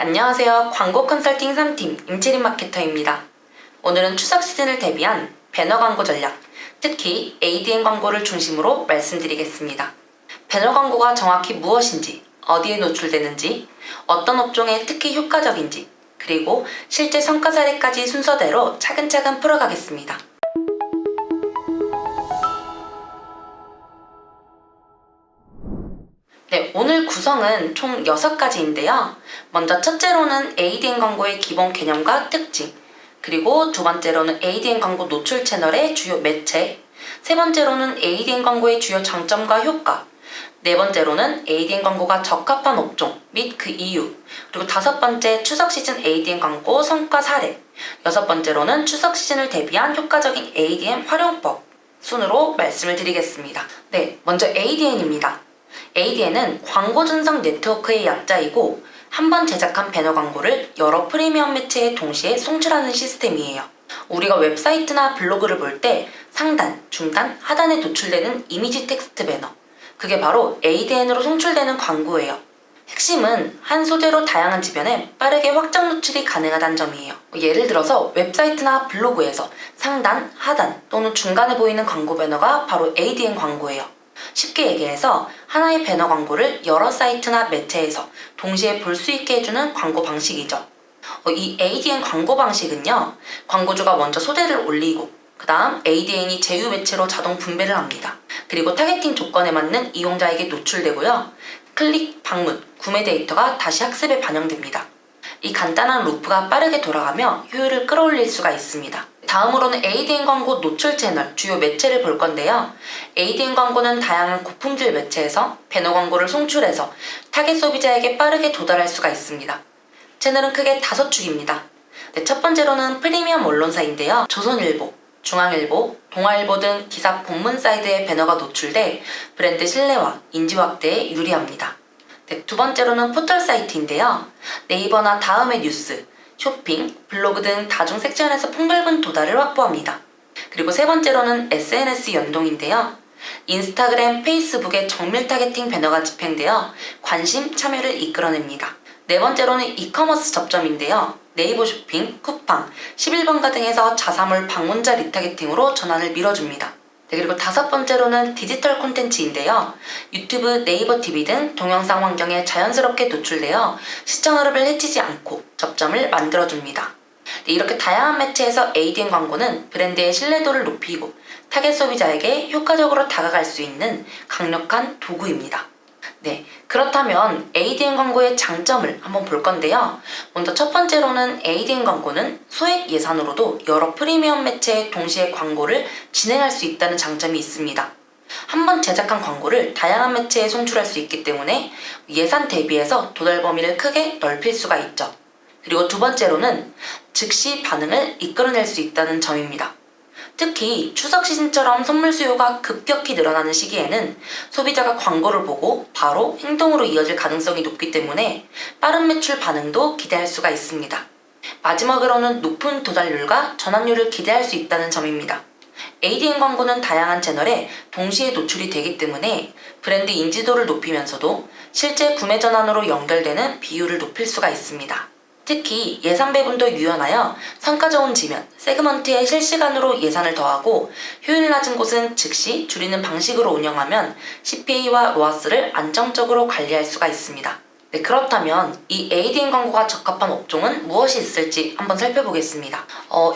안녕하세요. 광고 컨설팅 3팀 임채린 마케터입니다. 오늘은 추석 시즌을 대비한 배너 광고 전략, 특히 ADN 광고를 중심으로 말씀드리겠습니다. 배너 광고가 정확히 무엇인지, 어디에 노출되는지, 어떤 업종에 특히 효과적인지, 그리고 실제 성과 사례까지 순서대로 차근차근 풀어가겠습니다. 오늘 구성은 총 6가지인데요. 먼저 첫째로는 ADN 광고의 기본 개념과 특징, 그리고 두 번째로는 ADN 광고 노출 채널의 주요 매체, 세 번째로는 ADN 광고의 주요 장점과 효과, 네 번째로는 ADN 광고가 적합한 업종 및 그 이유, 그리고 다섯 번째 추석 시즌 ADN 광고 성과 사례, 여섯 번째로는 추석 시즌을 대비한 효과적인 ADN 활용법 순으로 말씀을 드리겠습니다. 먼저 ADN입니다. ADN은 광고 전송 네트워크의 약자이고 한 번 제작한 배너 광고를 여러 프리미엄 매체에 동시에 송출하는 시스템이에요. 우리가 웹사이트나 블로그를 볼 때 상단, 중단, 하단에 노출되는 이미지 텍스트 배너, 그게 바로 ADN으로 송출되는 광고예요. 핵심은 한 소재로 다양한 지변에 빠르게 확장 노출이 가능하다는 점이에요. 예를 들어서 웹사이트나 블로그에서 상단, 하단 또는 중간에 보이는 광고 배너가 바로 ADN 광고예요. 쉽게 얘기해서 하나의 배너 광고를 여러 사이트나 매체에서 동시에 볼 수 있게 해주는 광고 방식이죠. 이 ADN 광고 방식은요, 광고주가 먼저 소재를 올리고 그 다음 ADN이 제휴 매체로 자동 분배를 합니다. 그리고 타겟팅 조건에 맞는 이용자에게 노출되고요. 클릭, 방문, 구매 데이터가 다시 학습에 반영됩니다. 이 간단한 루프가 빠르게 돌아가며 효율을 끌어올릴 수가 있습니다. 다음으로는 ADN 광고 노출 채널, 주요 매체를 볼 건데요. ADN 광고는 다양한 고품질 매체에서 배너 광고를 송출해서 타겟 소비자에게 빠르게 도달할 수가 있습니다. 채널은 크게 5축입니다. 첫 번째로는 프리미엄 언론사인데요. 조선일보, 중앙일보, 동아일보 등 기사 본문 사이드에 배너가 노출돼 브랜드 신뢰와 인지 확대에 유리합니다. 두 번째로는 포털 사이트인데요. 네이버나 다음의 뉴스, 쇼핑, 블로그 등 다중 섹션에서 폭넓은 도달을 확보합니다. 그리고 세 번째로는 SNS 연동인데요. 인스타그램, 페이스북에 정밀 타겟팅 배너가 집행되어 관심, 참여를 이끌어냅니다. 네 번째로는 이커머스 접점인데요. 네이버 쇼핑, 쿠팡, 11번가 등에서 자사몰 방문자 리타겟팅으로 전환을 밀어줍니다. 그리고 다섯 번째로는 디지털 콘텐츠인데요. 유튜브, 네이버 TV 등 동영상 환경에 자연스럽게 노출되어 시청 흐름을 해치지 않고 접점을 만들어줍니다. 이렇게 다양한 매체에서 ADN 광고는 브랜드의 신뢰도를 높이고 타겟 소비자에게 효과적으로 다가갈 수 있는 강력한 도구입니다. 그렇다면 ADN 광고의 장점을 한번 볼 건데요. 먼저 첫 번째로는 ADN 광고는 소액 예산으로도 여러 프리미엄 매체에 동시에 광고를 진행할 수 있다는 장점이 있습니다. 한 번 제작한 광고를 다양한 매체에 송출할 수 있기 때문에 예산 대비해서 도달 범위를 크게 넓힐 수가 있죠. 그리고 두 번째로는 즉시 반응을 이끌어낼 수 있다는 점입니다. 특히 추석 시즌처럼 선물 수요가 급격히 늘어나는 시기에는 소비자가 광고를 보고 바로 행동으로 이어질 가능성이 높기 때문에 빠른 매출 반응도 기대할 수가 있습니다. 마지막으로는 높은 도달률과 전환율을 기대할 수 있다는 점입니다. ADN 광고는 다양한 채널에 동시에 노출이 되기 때문에 브랜드 인지도를 높이면서도 실제 구매 전환으로 연결되는 비율을 높일 수가 있습니다. 특히 예산 배분도 유연하여 성과 좋은 지면, 세그먼트에 실시간으로 예산을 더하고 효율 낮은 곳은 즉시 줄이는 방식으로 운영하면 CPA와 로아스를 안정적으로 관리할 수가 있습니다. 그렇다면 이 ADN 광고가 적합한 업종은 무엇이 있을지 한번 살펴보겠습니다.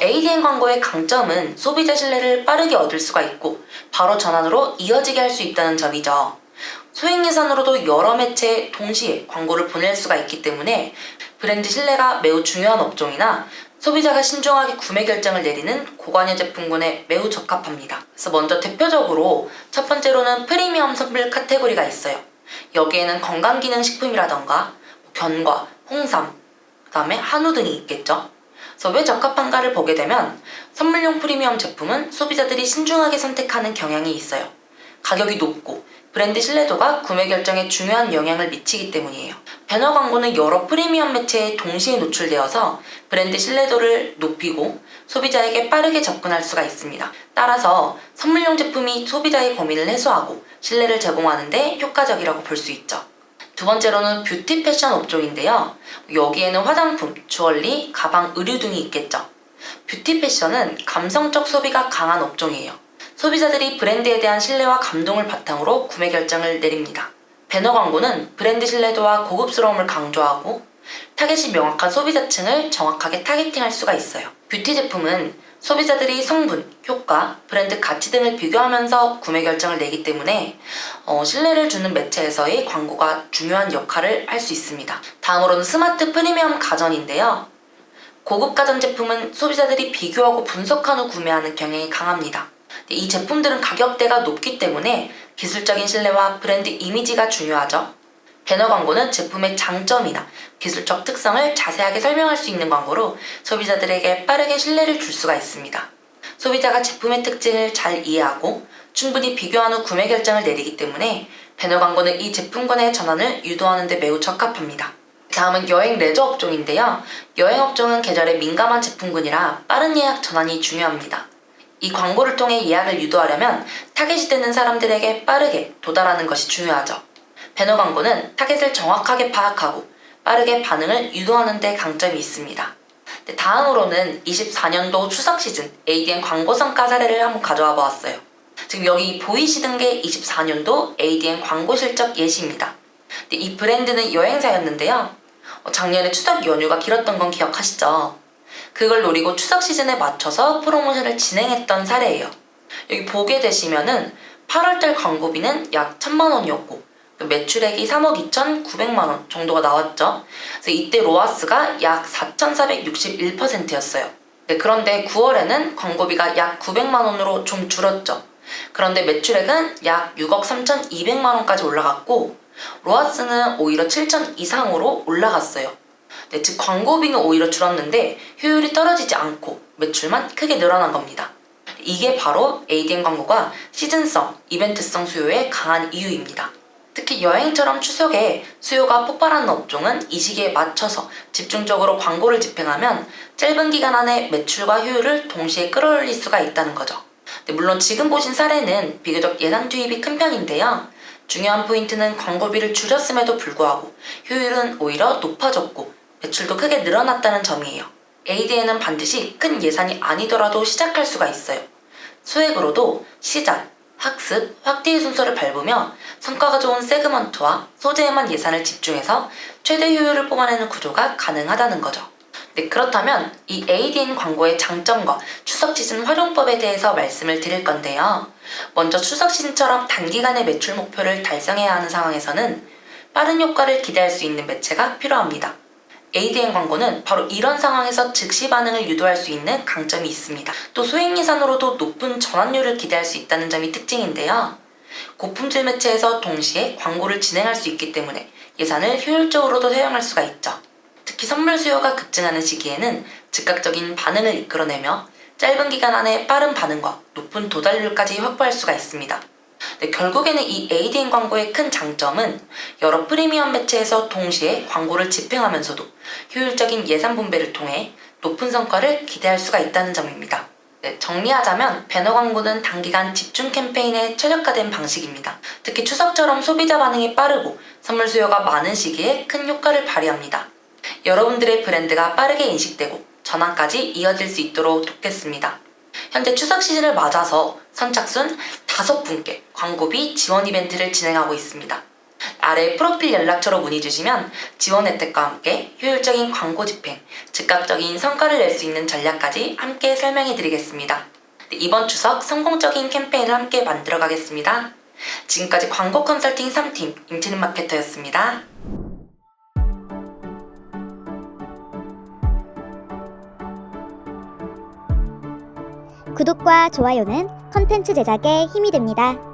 ADN 광고의 강점은 소비자 신뢰를 빠르게 얻을 수가 있고 바로 전환으로 이어지게 할 수 있다는 점이죠. 소액 예산으로도 여러 매체에 동시에 광고를 보낼 수가 있기 때문에 브랜드 신뢰가 매우 중요한 업종이나 소비자가 신중하게 구매 결정을 내리는 고관여 제품군에 매우 적합합니다. 그래서 먼저 대표적으로 첫 번째로는 프리미엄 선물 카테고리가 있어요. 여기에는 건강기능식품이라던가 견과, 홍삼, 그 다음에 한우 등이 있겠죠. 그래서 왜 적합한가를 보게 되면 선물용 프리미엄 제품은 소비자들이 신중하게 선택하는 경향이 있어요. 가격이 높고 브랜드 신뢰도가 구매 결정에 중요한 영향을 미치기 때문이에요. 배너 광고는 여러 프리미엄 매체에 동시에 노출되어서 브랜드 신뢰도를 높이고 소비자에게 빠르게 접근할 수가 있습니다. 따라서 선물용 제품이 소비자의 고민을 해소하고 신뢰를 제공하는 데 효과적이라고 볼 수 있죠. 두 두 번째로는 뷰티 패션 업종인데요. 여기에는 화장품, 주얼리, 가방, 의류 등이 있겠죠. 뷰티 패션은 감성적 소비가 강한 업종이에요. 소비자들이 브랜드에 대한 신뢰와 감동을 바탕으로 구매 결정을 내립니다. 배너 광고는 브랜드 신뢰도와 고급스러움을 강조하고 타겟이 명확한 소비자층을 정확하게 타겟팅할 수가 있어요. 뷰티 제품은 소비자들이 성분, 효과, 브랜드 가치 등을 비교하면서 구매 결정을 내기 때문에 신뢰를 주는 매체에서의 광고가 중요한 역할을 할 수 있습니다. 다음으로는 스마트 프리미엄 가전인데요. 고급 가전 제품은 소비자들이 비교하고 분석한 후 구매하는 경향이 강합니다. 이 제품들은 가격대가 높기 때문에 기술적인 신뢰와 브랜드 이미지가 중요하죠. 배너 광고는 제품의 장점이나 기술적 특성을 자세하게 설명할 수 있는 광고로 소비자들에게 빠르게 신뢰를 줄 수가 있습니다. 소비자가 제품의 특징을 잘 이해하고 충분히 비교한 후 구매 결정을 내리기 때문에 배너 광고는 이 제품군의 전환을 유도하는 데 매우 적합합니다. 다음은 여행 레저 업종인데요. 여행 업종은 계절에 민감한 제품군이라 빠른 예약 전환이 중요합니다. 이 광고를 통해 예약을 유도하려면 타겟이 되는 사람들에게 빠르게 도달하는 것이 중요하죠. 배너 광고는 타겟을 정확하게 파악하고 빠르게 반응을 유도하는 데 강점이 있습니다. 다음으로는 24년도 추석 시즌 ADN 광고 성과 사례를 한번 가져와 보았어요. 지금 여기 보이시는 게 24년도 ADN 광고 실적 예시입니다. 이 브랜드는 여행사였는데요. 작년에 추석 연휴가 길었던 건 기억하시죠? 그걸 노리고 추석 시즌에 맞춰서 프로모션을 진행했던 사례예요. 여기 보게 되시면은 8월달 광고비는 약 1,000만 원이었고 매출액이 3억 2,900만 원 정도가 나왔죠. 그래서 이때 로아스가 약 4,461%였어요. 그런데 9월에는 광고비가 약 900만 원으로 좀 줄었죠. 그런데 매출액은 약 6억 3,200만 원까지 올라갔고 로아스는 오히려 7천 이상으로 올라갔어요. 즉 광고비는 오히려 줄었는데 효율이 떨어지지 않고 매출만 크게 늘어난 겁니다. 이게 바로 ADN 광고가 시즌성, 이벤트성 수요에 강한 이유입니다. 특히 여행처럼 추석에 수요가 폭발하는 업종은 이 시기에 맞춰서 집중적으로 광고를 집행하면 짧은 기간 안에 매출과 효율을 동시에 끌어올릴 수가 있다는 거죠. 물론 지금 보신 사례는 비교적 예산 투입이 큰 편인데요. 중요한 포인트는 광고비를 줄였음에도 불구하고 효율은 오히려 높아졌고 매출도 크게 늘어났다는 점이에요. ADN은 반드시 큰 예산이 아니더라도 시작할 수가 있어요. 소액으로도 시작, 학습, 확대의 순서를 밟으며 성과가 좋은 세그먼트와 소재에만 예산을 집중해서 최대 효율을 뽑아내는 구조가 가능하다는 거죠. 그렇다면 이 ADN 광고의 장점과 추석 시즌 활용법에 대해서 말씀을 드릴 건데요. 먼저 추석 시즌처럼 단기간에 매출 목표를 달성해야 하는 상황에서는 빠른 효과를 기대할 수 있는 매체가 필요합니다. ADN 광고는 바로 이런 상황에서 즉시 반응을 유도할 수 있는 강점이 있습니다. 또 소액 예산으로도 높은 전환율을 기대할 수 있다는 점이 특징인데요. 고품질 매체에서 동시에 광고를 진행할 수 있기 때문에 예산을 효율적으로도 사용할 수가 있죠. 특히 선물 수요가 급증하는 시기에는 즉각적인 반응을 이끌어내며 짧은 기간 안에 빠른 반응과 높은 도달률까지 확보할 수가 있습니다. 결국에는 이 ADN 광고의 큰 장점은 여러 프리미엄 매체에서 동시에 광고를 집행하면서도 효율적인 예산 분배를 통해 높은 성과를 기대할 수가 있다는 점입니다. 정리하자면 배너 광고는 단기간 집중 캠페인에 최적화된 방식입니다. 특히 추석처럼 소비자 반응이 빠르고 선물 수요가 많은 시기에 큰 효과를 발휘합니다. 여러분들의 브랜드가 빠르게 인식되고 전환까지 이어질 수 있도록 돕겠습니다. 현재 추석 시즌을 맞아서 선착순 5분께 광고비 지원 이벤트를 진행하고 있습니다. 아래 프로필 연락처로 문의 주시면 지원 혜택과 함께 효율적인 광고 집행, 즉각적인 성과를 낼 수 있는 전략까지 함께 설명해 드리겠습니다. 이번 추석 성공적인 캠페인을 함께 만들어 가겠습니다. 지금까지 광고 컨설팅 3팀 임채린 마케터였습니다. 구독과 좋아요는 컨텐츠 제작에 힘이 됩니다.